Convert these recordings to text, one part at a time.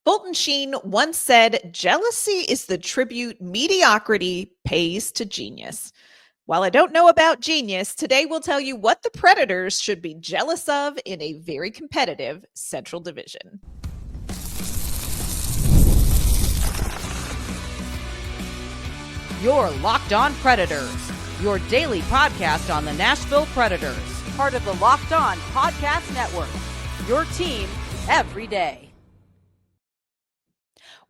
Fulton Sheen once said, "Jealousy is the tribute mediocrity pays to genius." While I don't know about genius, today we'll tell you what the Predators should be jealous of in a very competitive Central Division. You're Locked On Predators, your daily podcast on the Nashville Predators, part of the Locked On Podcast Network, your team every day.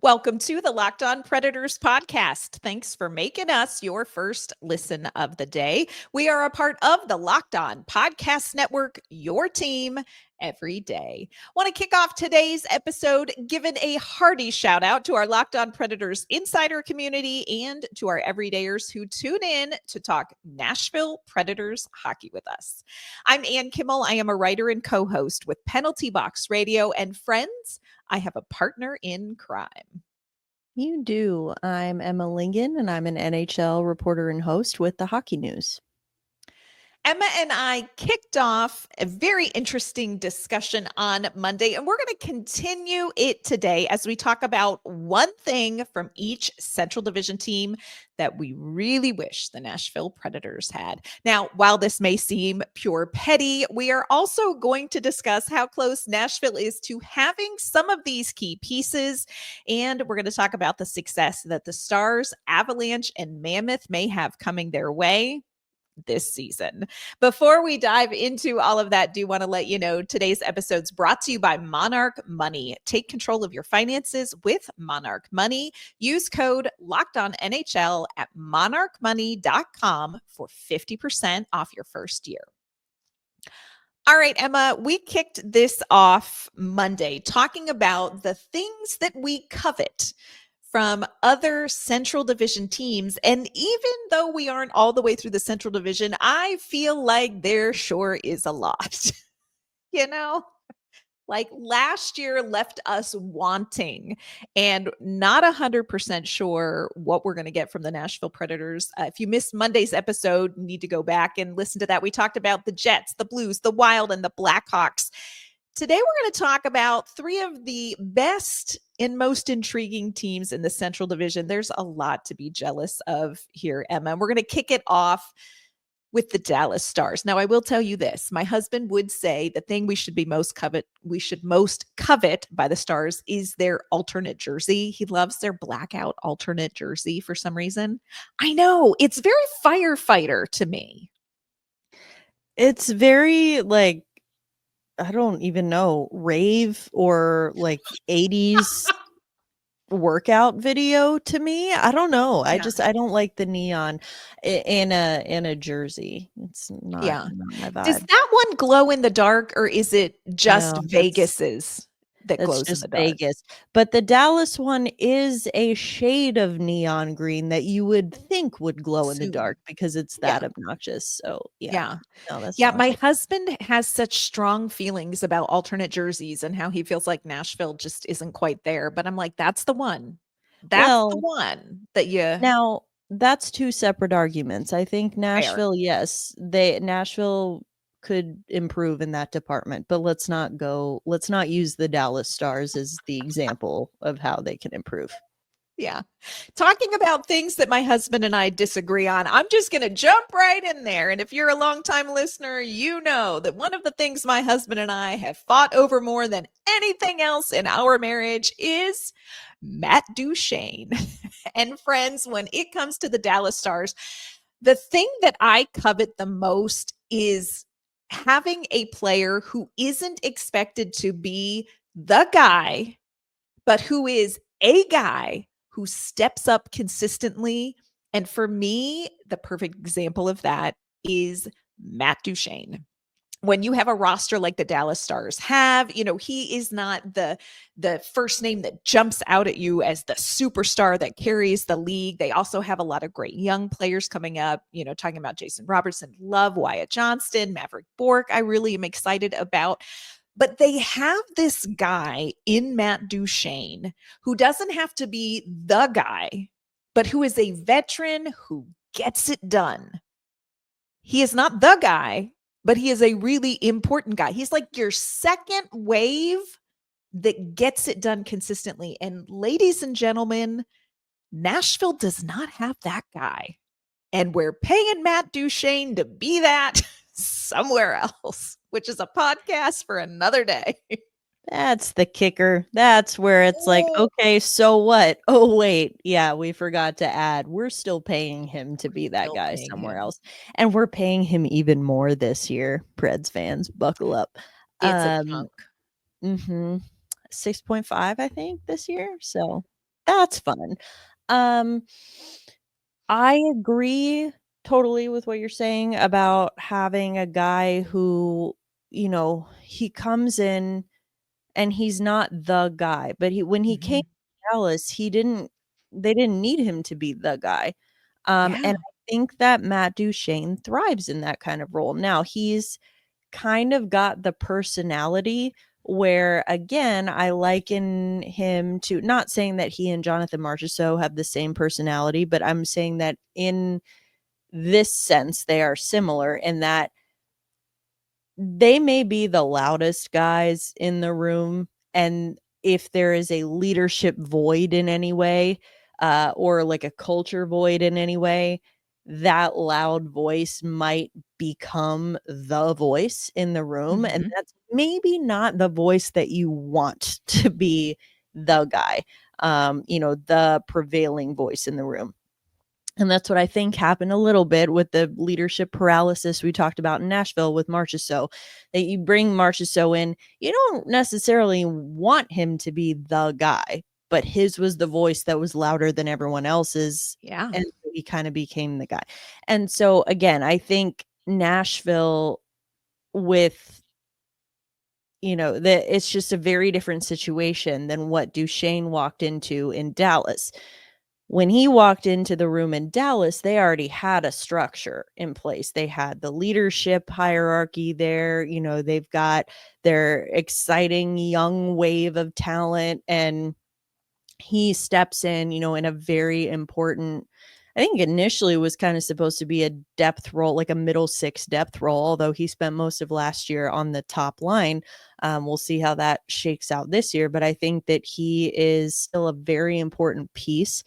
Welcome to the Locked On Predators podcast. Thanks for making us your first listen of the day. We are a part of the Locked On Podcast Network, your team every day. Want to kick off today's episode giving a hearty shout out to our Locked On Predators insider community and to our everydayers who tune in to talk Nashville Predators hockey with us. I'm Ann Kimmel. I am a writer and co-host with Penalty Box Radio, and friends, I have a partner in crime. You do. I'm Emma Lingan, and I'm an NHL reporter and host with the Hockey News. Emma and I kicked off a very interesting discussion on Monday, and we're going to continue it today as we talk about one thing from each Central Division team that we really wish the Nashville Predators had. Now, while this may seem pure petty, we are also going to discuss how close Nashville is to having some of these key pieces, and we're going to talk about the success that the Stars, Avalanche, and Mammoth may have coming their way this season. Before we dive into all of that, do want to let you know today's episode's brought to you by Monarch Money. Take control of your finances with Monarch Money. Use code LOCKEDONNHL at monarchmoney.com for 50% off your first year. All right, Emma, we kicked this off Monday talking about the things that we covet from other Central Division teams. And even though we aren't all the way through the Central Division, I feel like there sure is a lot. You know, like last year left us wanting and not 100% sure what we're going to get from the Nashville Predators. If you missed Monday's episode, you need to go back and listen to that. We talked about the Jets, the Blues, the Wild, and the Blackhawks. Today, we're going to talk about three of the best and most intriguing teams in the Central Division. There's a lot to be jealous of here, Emma. And we're going to kick it off with the Dallas Stars. Now, I will tell you this. My husband would say the thing we should most covet by the Stars is their alternate jersey. He loves their blackout alternate jersey for some reason. I know. It's very firefighter to me. It's very like, I don't even know, rave or like 80s workout video to me. I don't know. Yeah. I don't like the neon in a jersey. It's not my vibe. Does that one glow in the dark, or is it just Vegas's that glows in the dark? Vegas. But the Dallas one is a shade of neon green that you would think would glow in the dark because it's that obnoxious. So No, that's my husband has such strong feelings about alternate jerseys and how he feels like Nashville just isn't quite there. But I'm like, that's the one. That's the one that you. Now, that's two separate arguments. I think Nashville, Nashville could improve in that department, but let's not use the Dallas Stars as the example of how they can improve. Yeah. Talking about things that my husband and I disagree on, I'm just going to jump right in there. And if you're a longtime listener, you know that one of the things my husband and I have fought over more than anything else in our marriage is Matt Duchene. And friends, when it comes to the Dallas Stars, the thing that I covet the most is having a player who isn't expected to be the guy, but who is a guy who steps up consistently. And for me, the perfect example of that is Matt Duchene. When you have a roster like the Dallas Stars have, he is not the first name that jumps out at you as the superstar that carries the league. They also have a lot of great young players coming up, talking about Jason Robertson, love Wyatt Johnston, Maverick Bourque. I really am excited about. But they have this guy in Matt Duchene who doesn't have to be the guy, but who is a veteran who gets it done. He is not the guy, but he is a really important guy. He's like your second wave that gets it done consistently. And ladies and gentlemen, Nashville does not have that guy. And we're paying Matt Duchene to be that somewhere else, which is a podcast for another day. That's the kicker. That's where it's like, okay, so what? Oh, wait. Yeah, we forgot to add. We're still paying him to be that guy somewhere else. And we're paying him even more this year. Preds fans, buckle up. It's a chunk. 6.5, I think, this year. So that's fun. I agree totally with what you're saying about having a guy who, he comes in and he's not the guy, but when he came to Dallas, they didn't need him to be the guy. And I think that Matt Duchene thrives in that kind of role. Now, he's kind of got the personality where, again, I liken him to, not saying that he and Jonathan Marchessault have the same personality, but I'm saying that in this sense, they are similar in that they may be the loudest guys in the room, and if there is a leadership void in any way, or like a culture void in any way, that loud voice might become the voice in the room, and that's maybe not the voice that you want to be the guy, the prevailing voice in the room. And that's what I think happened a little bit with the leadership paralysis we talked about in Nashville with Marchessault. That you bring Marchessault in, you don't necessarily want him to be the guy, but his was the voice that was louder than everyone else's. Yeah. And he kind of became the guy. And so, again, I think Nashville with, it's just a very different situation than what Duchene walked into in Dallas. When he walked into the room in Dallas, they already had a structure in place. They had the leadership hierarchy there. They've got their exciting young wave of talent, and he steps in a very important, I think initially was kind of supposed to be a depth role, like a middle six depth role, although he spent most of last year on the top line. We'll see how that shakes out this year, but I think that he is still a very important piece.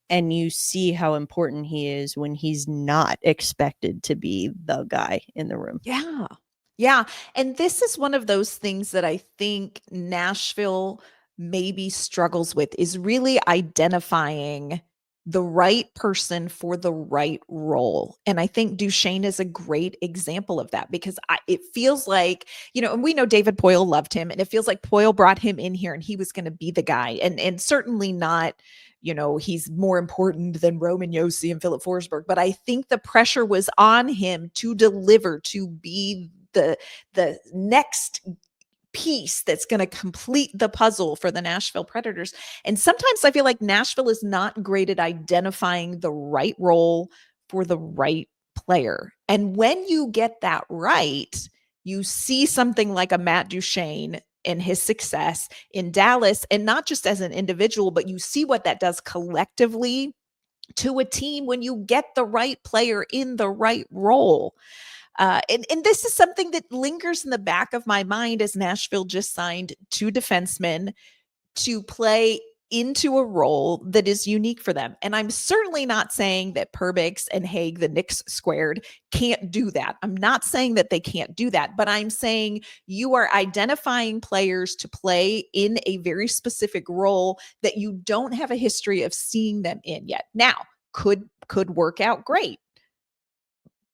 And you see how important he is when he's not expected to be the guy in the room. Yeah. Yeah. And this is one of those things that I think Nashville maybe struggles with, is really identifying the right person for the right role. And I think Duchene is a great example of that, because it feels like, and we know David Poile loved him, and it feels like Poile brought him in here and he was going to be the guy, and certainly not, he's more important than Roman Josi and Philip Forsberg. But I think the pressure was on him to deliver, to be the next piece that's going to complete the puzzle for the Nashville Predators. And sometimes I feel like Nashville is not great at identifying the right role for the right player. And when you get that right, you see something like a Matt Duchene and his success in Dallas, and not just as an individual, but you see what that does collectively to a team when you get the right player in the right role. And this is something that lingers in the back of my mind, as Nashville just signed 2 defensemen to play into a role that is unique for them. And I'm certainly not saying that Perbix and Haig, the Knicks squared, can't do that. I'm not saying that they can't do that, but I'm saying you are identifying players to play in a very specific role that you don't have a history of seeing them in yet. Now, could work out great.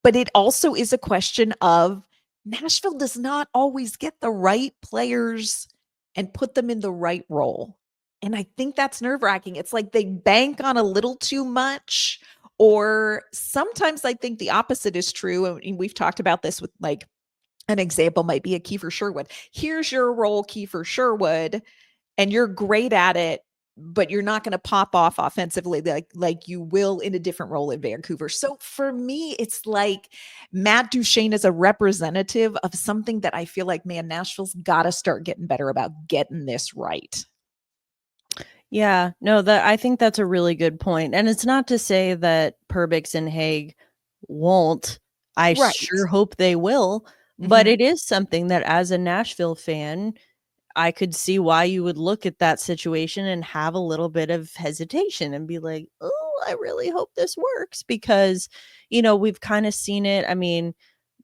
But it also is a question of Nashville does not always get the right players and put them in the right role. And I think that's nerve-wracking. It's like they bank on a little too much, or sometimes I think the opposite is true. And we've talked about this with, like, an example might be a Kiefer Sherwood. Here's your role, Kiefer Sherwood, and you're great at it, but you're not going to pop off offensively like you will in a different role in Vancouver. So for me, it's like Matt Duchene is a representative of something that I feel like, man, Nashville's got to start getting better about getting this right. Yeah, no, I think that's a really good point. And it's not to say that Perbix and Haig won't. I sure hope they will. But it is something that, as a Nashville fan, I could see why you would look at that situation and have a little bit of hesitation and be like, oh, I really hope this works, because, we've kind of seen it. I mean,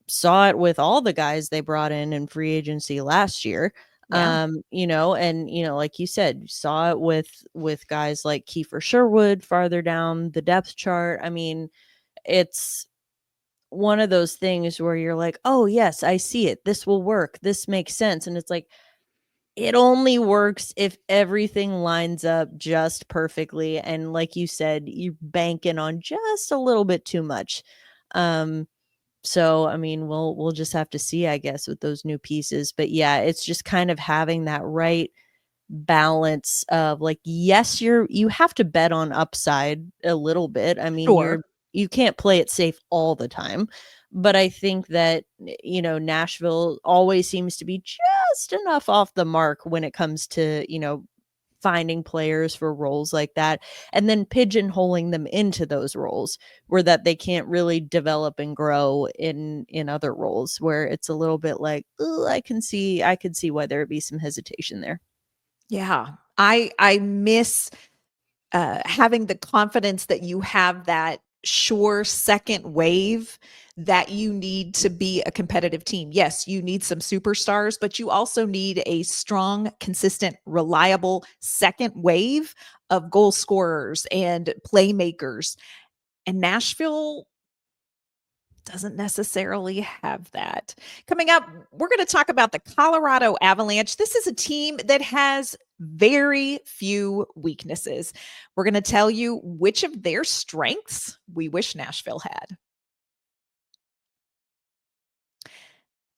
saw it with all the guys they brought in free agency last year. Yeah. And like you said, you saw it with guys like Kiefer Sherwood farther down the depth chart. I mean, it's one of those things where you're like, oh yes, I see it, this will work, this makes sense. And it's like, it only works if everything lines up just perfectly. And like you said, you're banking on just a little bit too much. So I mean, we'll just have to see, I guess, with those new pieces. But yeah, it's just kind of having that right balance of like, yes, you have to bet on upside a little bit. I mean, Sure. you can't play it safe all the time. But I think that, Nashville always seems to be just enough off the mark when it comes to, finding players for roles like that, and then pigeonholing them into those roles where that they can't really develop and grow in other roles, where it's a little bit like, oh, I could see why there would be some hesitation there. Yeah. I miss having the confidence that you have that sure second wave that you need to be a competitive team. Yes, you need some superstars, but you also need a strong, consistent, reliable second wave of goal scorers and playmakers. And Nashville doesn't necessarily have that. Coming up, we're going to talk about the Colorado Avalanche. This is a team that has very few weaknesses. We're going to tell you which of their strengths we wish Nashville had.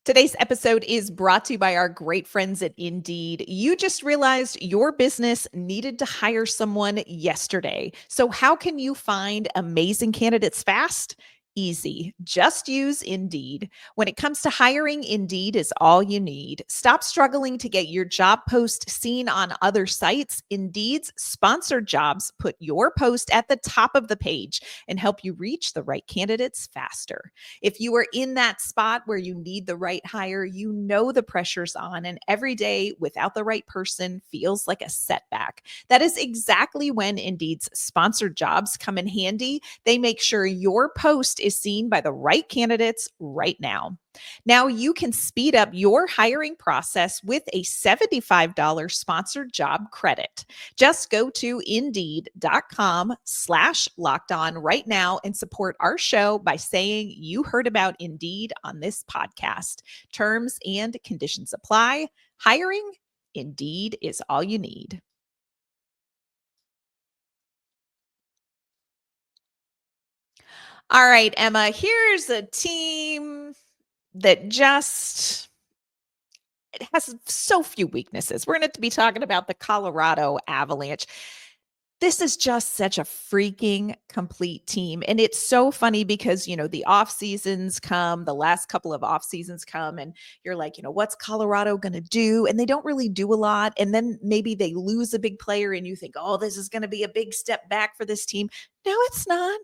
Today's episode is brought to you by our great friends at Indeed. You just realized your business needed to hire someone yesterday. So, how can you find amazing candidates fast? Easy. Just use Indeed. When it comes to hiring, Indeed is all you need. Stop struggling to get your job post seen on other sites. Indeed's sponsored jobs put your post at the top of the page and help you reach the right candidates faster. If you are in that spot where you need the right hire, you know the pressure's on, and every day without the right person feels like a setback. That is exactly when Indeed's sponsored jobs come in handy. They make sure your post is seen by the right candidates right now. Now you can speed up your hiring process with a $75 sponsored job credit. Just go to indeed.com/lockedon right now and support our show by saying you heard about Indeed on this podcast. Terms and conditions apply. Hiring, Indeed is all you need. All right, Emma, here's a team that just it has so few weaknesses. We're going to be talking about the Colorado Avalanche. This is just such a freaking complete team. And it's so funny because, the off seasons come, the last couple of off seasons come, and you're like, what's Colorado going to do? And they don't really do a lot. And then maybe they lose a big player and you think, oh, this is going to be a big step back for this team. No, it's not.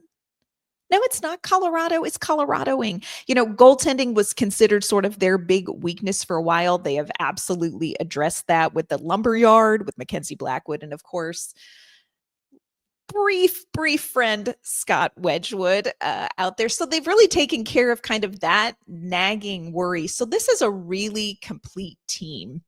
No, it's not. Colorado is Coloradoing. Goaltending was considered sort of their big weakness for a while. They have absolutely addressed that with the Lumberyard, with Mackenzie Blackwood, and of course, brief friend Scott Wedgwood out there. So they've really taken care of kind of that nagging worry. So this is a really complete team.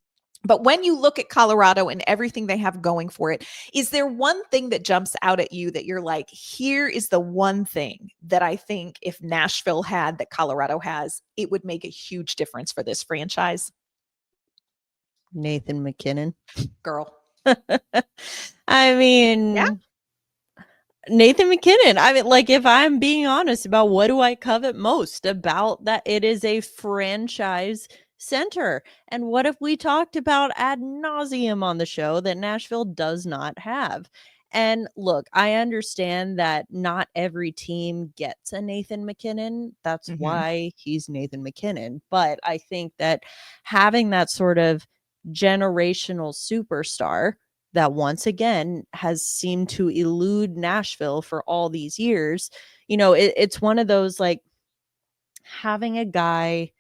But when you look at Colorado and everything they have going for it, is there one thing that jumps out at you that you're like, here is the one thing that I think if Nashville had that Colorado has, it would make a huge difference for this franchise? Nathan MacKinnon. Girl. I mean, Yeah. Nathan MacKinnon. I mean, like, if I'm being honest about what do I covet most about that, it is a franchise center. And what if we talked about ad nauseum on the show that Nashville does not have? And look, I understand that not every team gets a Nathan MacKinnon. That's why he's Nathan MacKinnon. But I think that having that sort of generational superstar that once again has seemed to elude Nashville for all these years, it's one of those, like, having a guy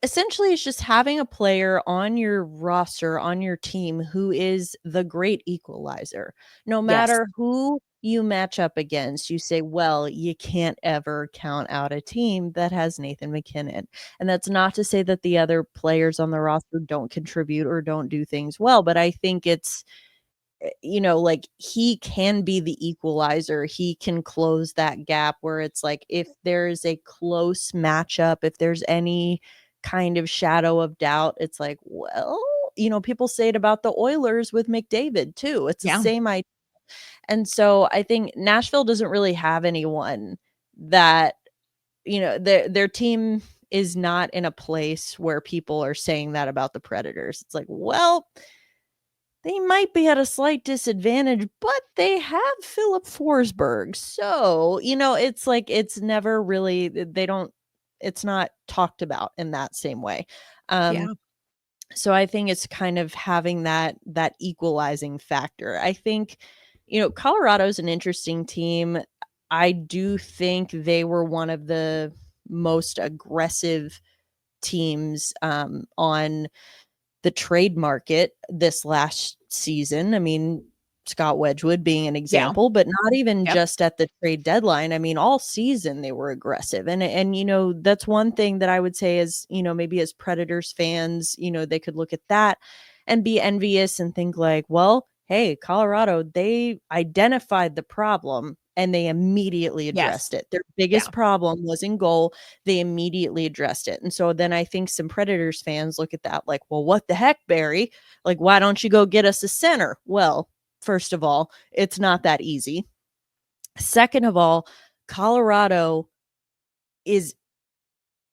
essentially it's just having a player on your roster, on your team, who is the great equalizer. No Yes. matter who you match up against, you say, well, you can't ever count out a team that has Nathan MacKinnon. And that's not to say that the other players on the roster don't contribute or don't do things well, but I think it's, like, he can be the equalizer. He can close that gap where it's like, if there's a close matchup, if there's any kind of shadow of doubt, it's like, well, people say it about the Oilers with McDavid too. It's the Yeah. same idea. And so I think Nashville doesn't really have anyone that, their team is not in a place where people are saying that about the Predators. It's like, well, they might be at a slight disadvantage, but they have Philip Forsberg. So, it's like, it's never really, it's not talked about in that same way. Yeah. So I think it's kind of having that equalizing factor. I think, Colorado's an interesting team. I do think they were one of the most aggressive teams on the trade market this last season. I mean, Scott Wedgwood being an Yeah. example, but not even Yep. just at the trade deadline. I mean, all season they were aggressive. And that's one thing that I would say is, maybe as Predators fans, they could look at that and be envious and think like, well, hey, Colorado, they identified the problem and they immediately Yes. addressed it. Their Yeah. biggest problem was in goal. They immediately addressed it. And so then I think some Predators fans look at that like, well, what the heck, Barry? Like, why don't you go get us a center? Well, first of all, it's not that easy. Second of all, Colorado is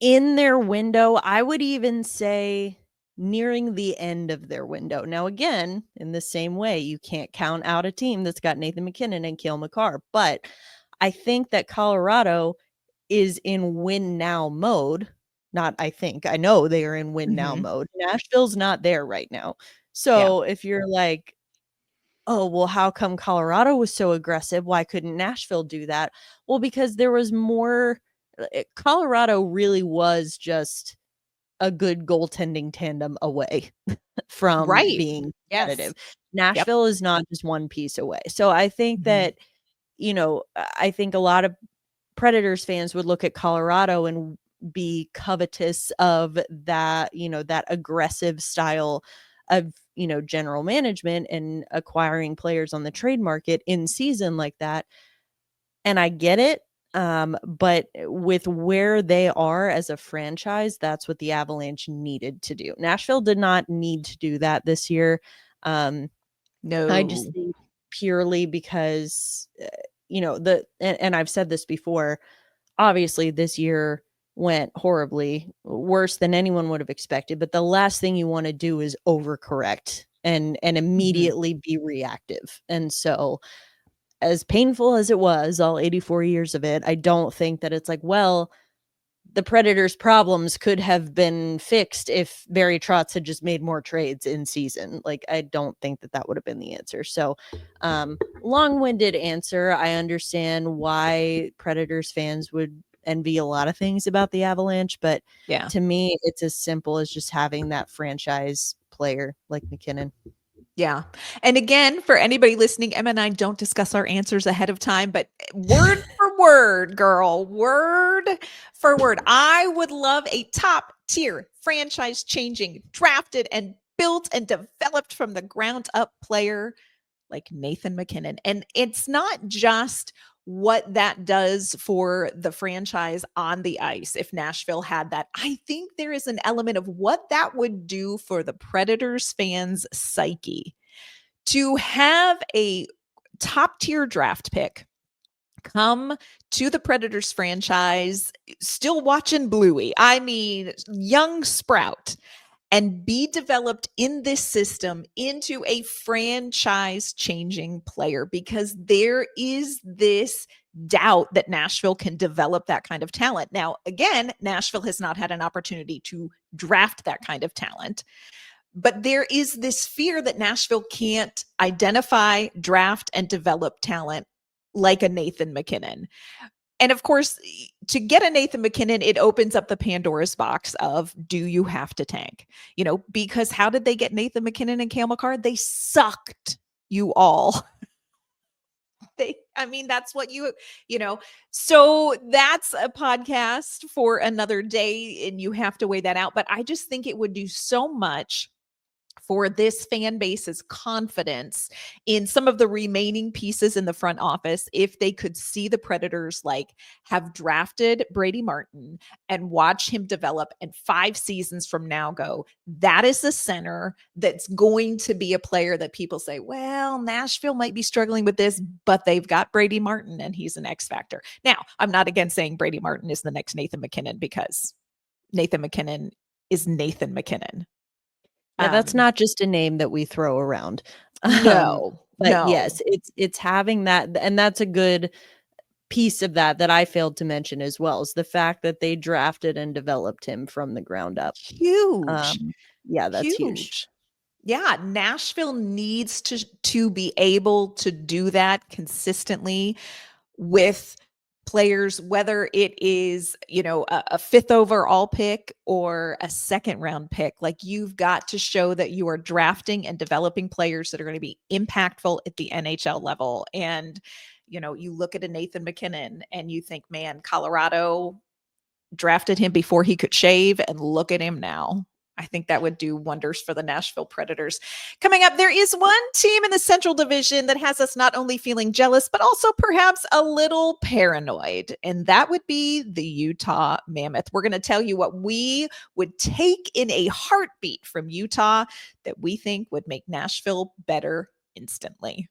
in their window. I would even say nearing the end of their window. Now, again, in the same way, you can't count out a team that's got Nathan MacKinnon and Cale Makar, but I think that Colorado is in win now mode. Not I think, I know they are in win now Mhm. mode. Nashville's not there right now. Yeah. So if you're like, oh, well, how come Colorado was so aggressive? Why couldn't Nashville do that? Well, because there was more. Colorado really was just a good goaltending tandem away from Right. being Yes. competitive. Yep. Nashville is not just one piece away. So I think Mhm. that, I think a lot of Predators fans would look at Colorado and be covetous of that, that aggressive style of, general management and acquiring players on the trade market in season like that. And I get it. But with where they are as a franchise, that's what the Avalanche needed to do. Nashville did not need to do that this year. Um, I just No. think purely because, and I've said this before, obviously this year went horribly, worse than anyone would have expected, but the last thing you want to do is overcorrect and Mhm. immediately be reactive. And so as painful as it was, all 84 years of it, I don't think that it's like, well, the Predators' problems could have been fixed if Barry Trotz had just made more trades in season. Like, I don't think that that would have been the answer. So, long-winded answer. I understand why Predators fans would envy a lot of things about the Avalanche, but Yeah. to me, it's as simple as just having that franchise player like McKinnon. Yeah. And again, for anybody listening, Emma and I don't discuss our answers ahead of time, but word for word, girl, word for word. I would love a top tier franchise changing, drafted and built and developed from the ground up player like Nathan MacKinnon. And it's not just what that does for the franchise on the ice if Nashville had that. I think there is an element of what that would do for the Predators fans' psyche to have a top tier draft pick come to the Predators franchise, still watching Bluey. I mean, young sprout and be developed in this system into a franchise changing player because there is this doubt that Nashville can develop that kind of talent. Now, again, Nashville has not had an opportunity to draft that kind of talent, but there is this fear that Nashville can't identify, draft, and develop talent like a Nathan MacKinnon. And of course, to get a Nathan MacKinnon, it opens up the Pandora's box of, do you have to tank? Because how did they get Nathan MacKinnon and Cale Makar? They sucked you all. That's what so that's a podcast for another day, and you have to weigh that out. But I just think it would do so much for this fan base's confidence in some of the remaining pieces in the front office if they could see the Predators have drafted Brady Martin and watch him develop, and 5 seasons from now go, that is the center that's going to be a player that people say, well, Nashville might be struggling with this, but they've got Brady Martin and he's an X factor. Now, I'm not again saying Brady Martin is the next Nathan MacKinnon, because Nathan MacKinnon is Nathan MacKinnon. Yeah, that's not just a name that we throw around. No. Yes, it's having that, and that's a good piece of that I failed to mention as well, is the fact that they drafted and developed him from the ground up. Huge. Yeah, that's huge. Yeah, Nashville needs to be able to do that consistently with players, whether it is, a 5th overall pick or a 2nd round pick. You've got to show that you are drafting and developing players that are going to be impactful at the NHL level. And, you look at a Nathan MacKinnon and you think, man, Colorado drafted him before he could shave, and look at him now. I think that would do wonders for the Nashville Predators. Coming up, there is one team in the Central Division that has us not only feeling jealous, but also perhaps a little paranoid, and that would be the Utah Mammoth. We're going to tell you what we would take in a heartbeat from Utah that we think would make Nashville better instantly.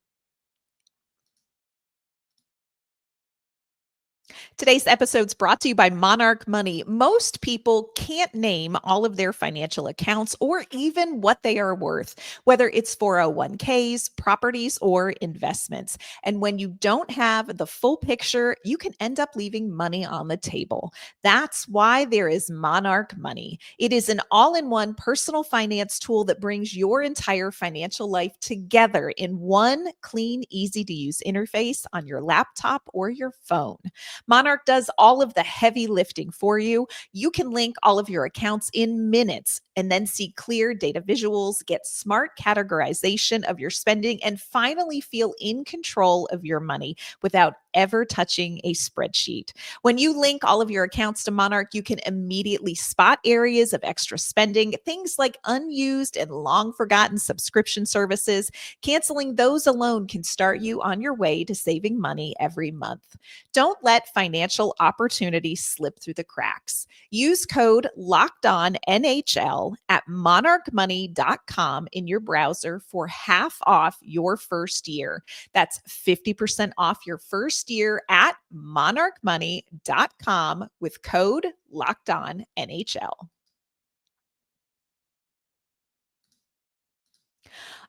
Today's episode is brought to you by Monarch Money. Most people can't name all of their financial accounts or even what they are worth, whether it's 401ks, properties, or investments. And when you don't have the full picture, you can end up leaving money on the table. That's why there is Monarch Money. It is an all-in-one personal finance tool that brings your entire financial life together in one clean, easy-to-use interface on your laptop or your phone. Monarch does all of the heavy lifting for you. You can link all of your accounts in minutes and then see clear data visuals, get smart categorization of your spending, and finally feel in control of your money without ever touching a spreadsheet. When you link all of your accounts to Monarch, you can immediately spot areas of extra spending, things like unused and long forgotten subscription services. Canceling those alone can start you on your way to saving money every month. Don't let financial opportunity slip through the cracks. Use code LOCKEDONNHL at monarchmoney.com in your browser for half off your first year. That's 50% off your first year at monarchmoney.com with code LOCKEDONNHL.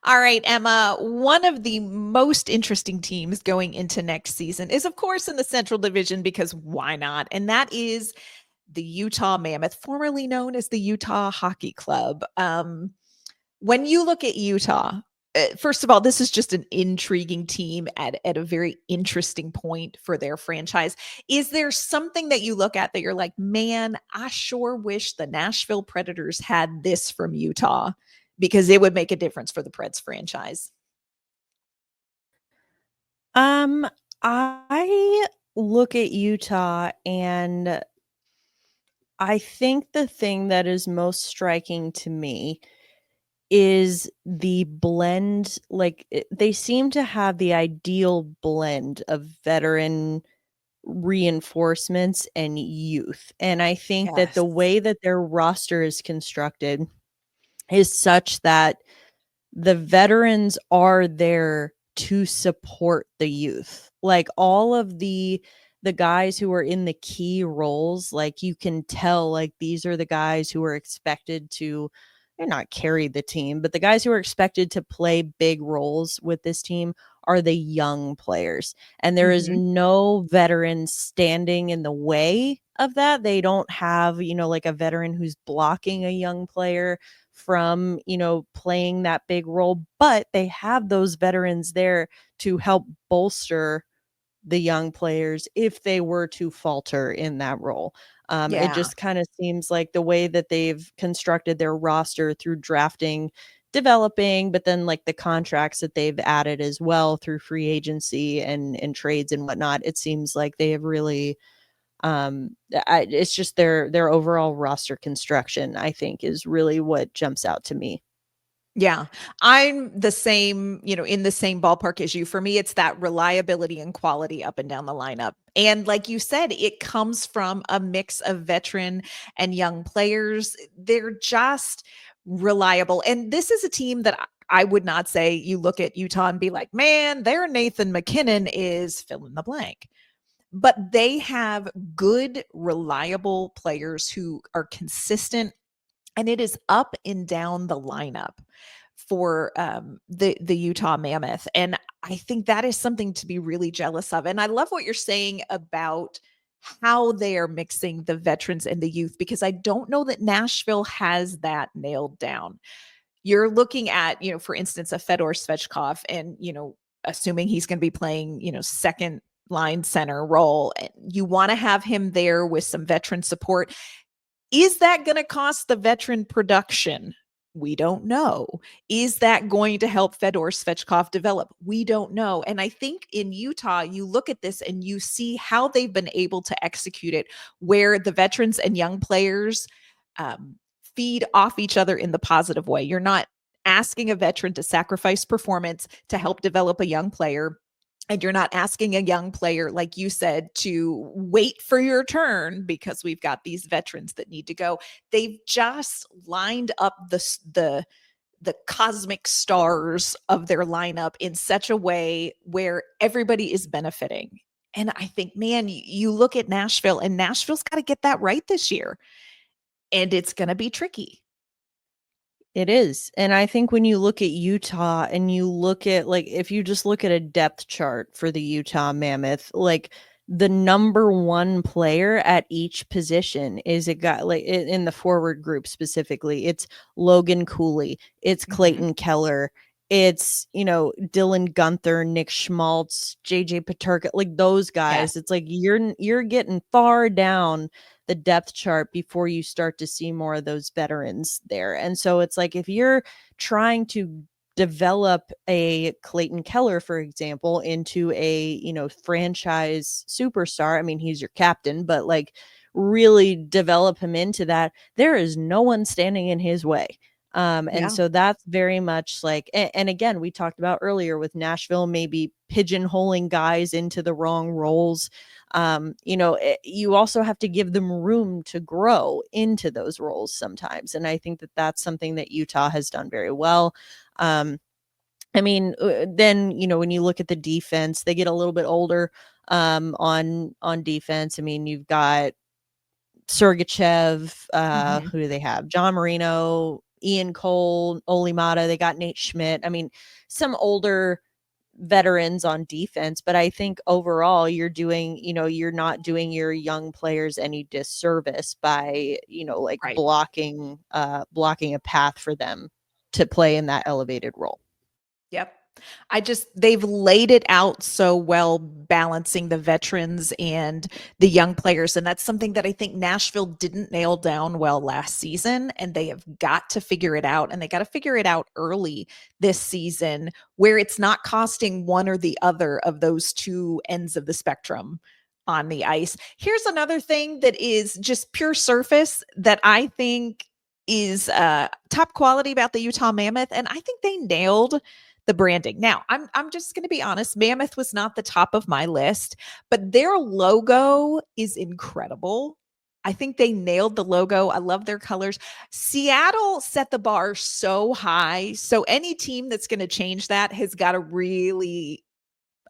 All right, Emma, one of the most interesting teams going into next season is, of course, in the Central Division, because why not? And that is the Utah Mammoth, formerly known as the Utah Hockey Club. When you look at Utah, first of all, this is just an intriguing team at a very interesting point for their franchise. Is there something that you look at that you're like, man, I sure wish the Nashville Predators had this from Utah, because it would make a difference for the Preds franchise? I look at Utah, and I think the thing that is most striking to me is the blend. They seem to have the ideal blend of veteran reinforcements and youth. And I think that the way that their roster is constructed is such that the veterans are there to support the youth. All of the guys who are in the key roles, you can tell, these are the guys who are expected to, they're not carry the team, but the guys who are expected to play big roles with this team are the young players. And there is no veteran standing in the way of that. They don't have, a veteran who's blocking a young player from, playing that big role, but they have those veterans there to help bolster the young players if they were to falter in that role. It just kind of seems like the way that they've constructed their roster through drafting, developing, but then like the contracts that they've added as well through free agency and trades and whatnot, it seems like they have really it's just their overall roster construction, I think, is really what jumps out to me. Yeah, I'm the same, in the same ballpark as you. For me, it's that reliability and quality up and down the lineup. And like you said, it comes from a mix of veteran and young players. They're just reliable. And this is a team that I would not say you look at Utah and be like, man, their Nathan MacKinnon is fill in the blank. But they have good, reliable players who are consistent, and it is up and down the lineup for the Utah Mammoth. And I think that is something to be really jealous of. And I love what you're saying about how they are mixing the veterans and the youth, because I don't know that Nashville has that nailed down. You're looking at, for instance, a Fedor Svechkov, and, assuming he's going to be playing, second line center role, you want to have him there with some veteran support. Is that going to cost the veteran production? We don't know. Is that going to help Fedor Svechkov develop? We don't know. And I think in Utah, you look at this and you see how they've been able to execute it, where the veterans and young players feed off each other in the positive way. You're not asking a veteran to sacrifice performance to help develop a young player. And you're not asking a young player, like you said, to wait for your turn because we've got these veterans that need to go. They've just lined up the cosmic stars of their lineup in such a way where everybody is benefiting. And I think, man, you look at Nashville, and Nashville's got to get that right this year. And it's going to be tricky. It is. And I think when you look at Utah and you look at, like, if you just look at a depth chart for the Utah Mammoth, like the number one player at each position is a guy, like in the forward group specifically, it's Logan Cooley, it's Clayton Keller, it's, Dylan Gunther, Nick Schmaltz, JJ Paterka, like those guys. It's like you're getting far down the depth chart before you start to see more of those veterans there. And so it's like, if you're trying to develop a Clayton Keller, for example, into a, franchise superstar, I mean, he's your captain, but like really develop him into that, there is no one standing in his way. And so that's very much like, and again, we talked about earlier with Nashville, maybe pigeonholing guys into the wrong roles. You also have to give them room to grow into those roles sometimes. And I think that that's something that Utah has done very well. Then, when you look at the defense, they get a little bit older on defense. I mean, you've got Sergachev, who do they have? John Marino, Ian Cole, Olimata. They got Nate Schmidt. I mean, some older veterans on defense, but I think overall you're not doing your young players any disservice by, blocking a path for them to play in that elevated role. Yep. They've laid it out so well, balancing the veterans and the young players. And that's something that I think Nashville didn't nail down well last season. And they have got to figure it out. And they got to figure it out early this season, where it's not costing one or the other of those two ends of the spectrum on the ice. Here's another thing that is just pure surface that I think is top quality about the Utah Mammoth. And I think they nailed the branding. Now, I'm just going to be honest, Mammoth was not the top of my list, but their logo is incredible. I think they nailed the logo. I love their colors. Seattle set the bar so high. So any team that's going to change that has got to really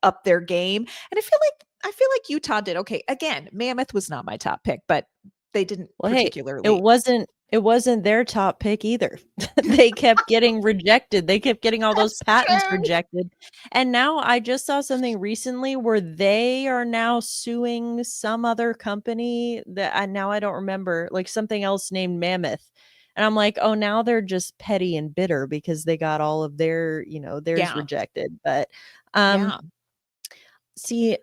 up their game. And I feel like Utah did okay. Again, Mammoth was not my top pick, but they didn't particularly. It wasn't their top pick either. They kept getting rejected. They kept getting all those patents rejected. And now I just saw something recently where they are now suing some other company that I don't remember, like something else named Mammoth. And I'm like, oh, now they're just petty and bitter because they got all of their, theirs rejected. But see,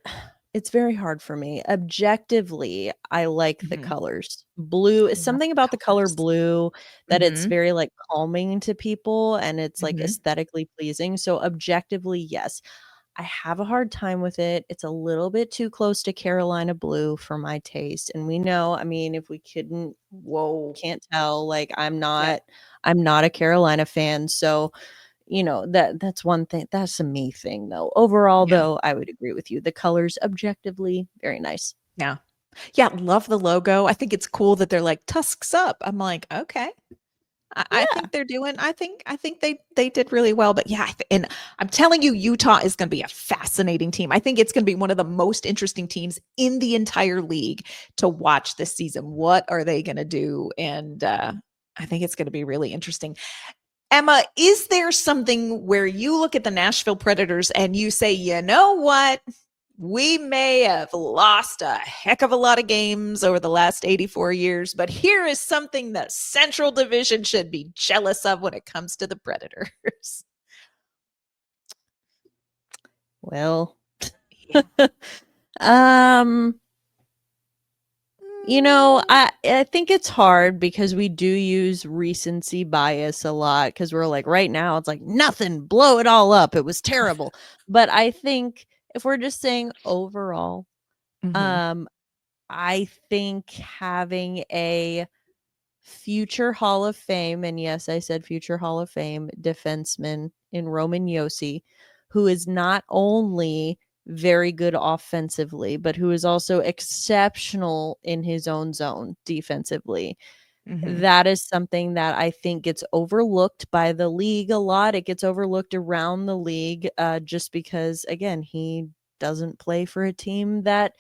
It's very hard for me. Objectively, I like the Mhm. colors. Blue is Love something the about the color colors. blue that it's Mhm. very, like, calming to people, and it's, like, Mhm. aesthetically pleasing, so objectively, yes. I have a hard time with it. It's a little bit too close to Carolina blue for my taste, and we know, I mean, if we Whoa. can't tell, like, Yep. I'm not a Carolina fan, so that's one thing. That's a me thing, though. Overall, Yeah. though, I would agree with you. The colors objectively very nice. Yeah. Yeah, love the logo. I think it's cool that they're like tusks up. I'm like, okay. I Yeah. think they're doing. I think they did really well. But yeah, and I'm telling you, Utah is going to be a fascinating team. I think it's going to be one of the most interesting teams in the entire league to watch this season. What are they going to do? And I think it's going to be really interesting. Emma, is there something where you look at the Nashville Predators and you say, you know what? We may have lost a heck of a lot of games over the last 84 years, but here is something the Central Division should be jealous of when it comes to the Predators. Well, Yeah. um, Mm, I think it's hard because we do use recency bias a lot because we're like, right now it's like nothing, blow it all up. It was terrible. But I think if we're just saying overall, mhm. um, I think having a future Hall of Fame, and yes, I said future Hall of Fame defenseman in Roman Josi, who is not only very good offensively, but who is also exceptional in his own zone defensively. Mhm. That is something that I think gets overlooked by the league a lot. It gets overlooked around the league just because, again, he doesn't play for a team that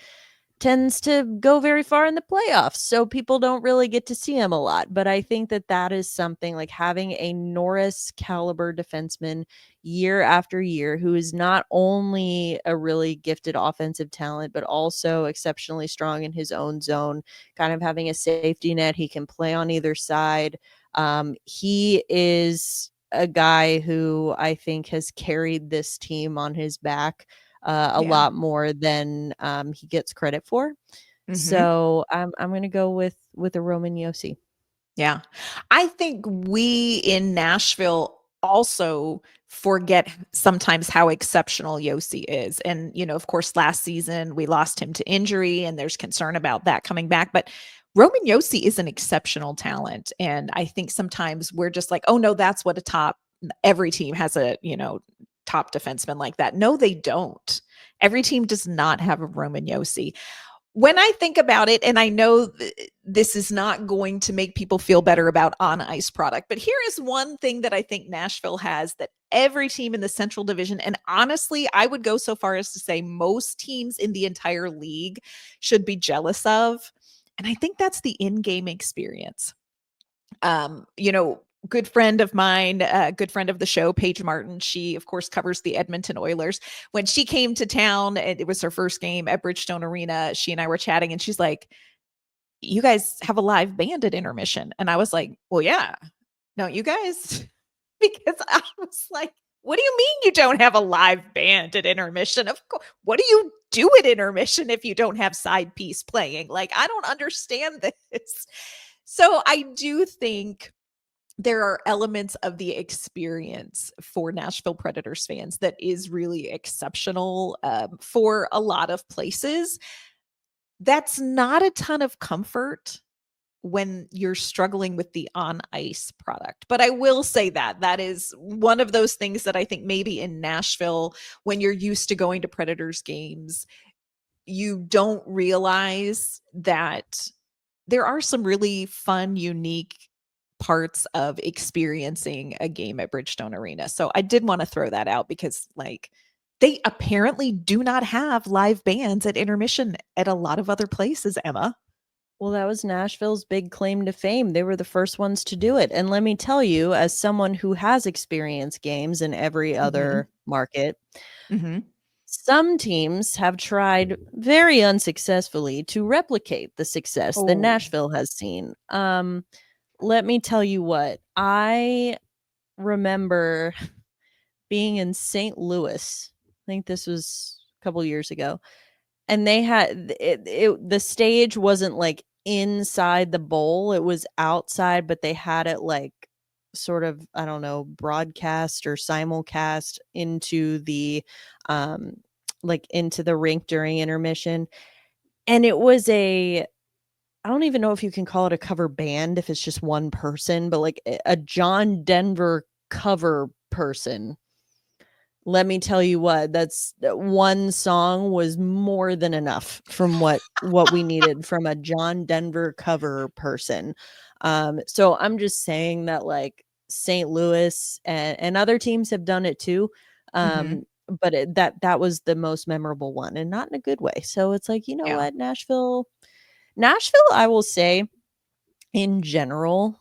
tends to go very far in the playoffs, so people don't really get to see him a lot. But I think that that is something like having a Norris caliber defenseman year after year who is not only a really gifted offensive talent, but also exceptionally strong in his own zone, kind of having a safety net. He can play on either side. He is a guy who I think has carried this team on his back a Yeah. lot more than he gets credit for. Mhm. So I'm gonna go with a Roman Yossi. Yeah. I think we in Nashville also forget sometimes how exceptional Yossi is. And, of course, last season we lost him to injury and there's concern about that coming back. But Roman Yossi is an exceptional talent. And I think sometimes we're just like, oh, no, that's what every team has top defenseman like that. No, they don't. Every team does not have a Roman Yossi. When I think about it, and I know this is not going to make people feel better about on ice product, but here is one thing that I think Nashville has that every team in the Central Division, and honestly, I would go so far as to say most teams in the entire league should be jealous of. And I think that's the in game experience. Good friend of mine, good friend of the show, Paige Martin. She, of course, covers the Edmonton Oilers. When she came to town, and it was her first game at Bridgestone Arena, she and I were chatting, and she's like, "You guys have a live band at intermission," and I was like, "Well, yeah, don't you guys?" Because I was like, "What do you mean you don't have a live band at intermission? Of course, what do you do at intermission if you don't have side piece playing? Like, I don't understand this." So I do think there are elements of the experience for Nashville Predators fans that is really exceptional for a lot of places. That's not a ton of comfort when you're struggling with the on ice product. But I will say that that is one of those things that I think maybe in Nashville, when you're used to going to Predators games, you don't realize that there are some really fun, unique parts of experiencing a game at Bridgestone Arena. So I did want to throw that out because, like, they apparently do not have live bands at intermission at a lot of other places, Emma. Well, that was Nashville's big claim to fame. They were the first ones to do it. And let me tell you, as someone who has experienced games in every Mhm. other market, Mhm. some teams have tried very unsuccessfully to replicate the success that Oh. Nashville has seen. Let me tell you what, I remember being in St. Louis. I think this was a couple years ago. and they had the stage wasn't like inside the bowl, it was outside, but they had it like sort of, I don't know, broadcast or simulcast into the like into the rink during intermission. And it was I don't even know if you can call it a cover band if it's just one person, but like a John Denver cover person. Let me tell you what, that's one song was more than enough from what we needed from a John Denver cover person. So I'm just saying that like St. Louis and other teams have done it too. But that was the most memorable one, and not in a good way. So it's like, you know Yeah. what, Nashville, I will say, in general,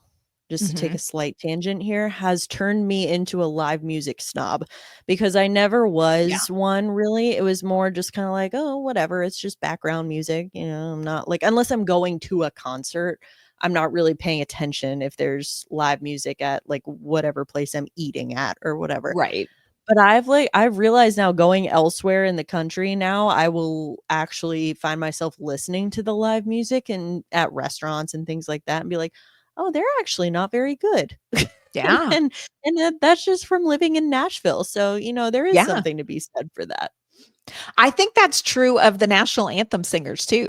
just to take a slight tangent here, has turned me into a live music snob, because I never Yeah. was one really. It was more just kind of like, oh, whatever, it's just background music. You know, I'm not like, unless I'm going to a concert, I'm not really paying attention if there's live music at like whatever place I'm eating at or whatever. Right. But I've realized now, going elsewhere in the country now, I will actually find myself listening to the live music and at restaurants and things like that, and be like, "Oh, they're actually not very good." Yeah. and that's just from living in Nashville. So, you know, there is Yeah. something to be said for that. I think that's true of the national anthem singers too.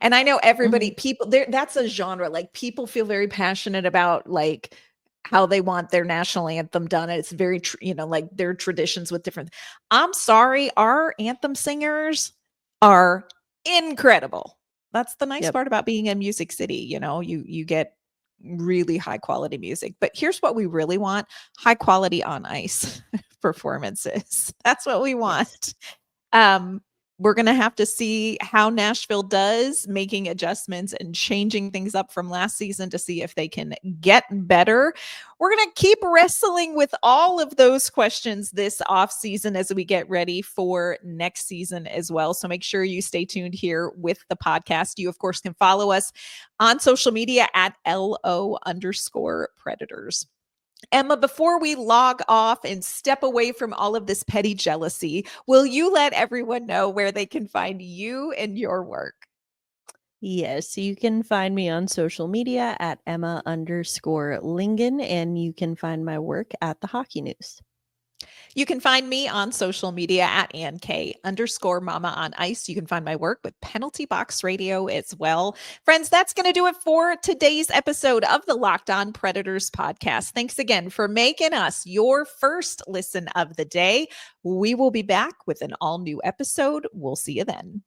And I know everybody, Mhm. people there, that's a genre. Like people feel very passionate about like how they want their national anthem done. It's very, like their traditions with different. I'm sorry, our anthem singers are incredible. That's the nice Yep. part about being in Music City. You get really high quality music. But here's what we really want: high quality on ice performances. That's what we Yes. want. Um, we're gonna have to see how Nashville does, making adjustments and changing things up from last season to see if they can get better. We're gonna keep wrestling with all of those questions this off season as we get ready for next season as well. So make sure you stay tuned here with the podcast. You, of course, can follow us on social media at LO_Predators. Emma, before we log off and step away from all of this petty jealousy, will you let everyone know where they can find you and your work? Yes, you can find me on social media at Emma_Lingan, and you can find my work at the Hockey News. You can find me on social media at @AnnK_Mama on Ice. You can find my work with Penalty Box Radio as well. Friends, that's going to do it for today's episode of the Locked On Predators podcast. Thanks again for making us your first listen of the day. We will be back with an all new episode. We'll see you then.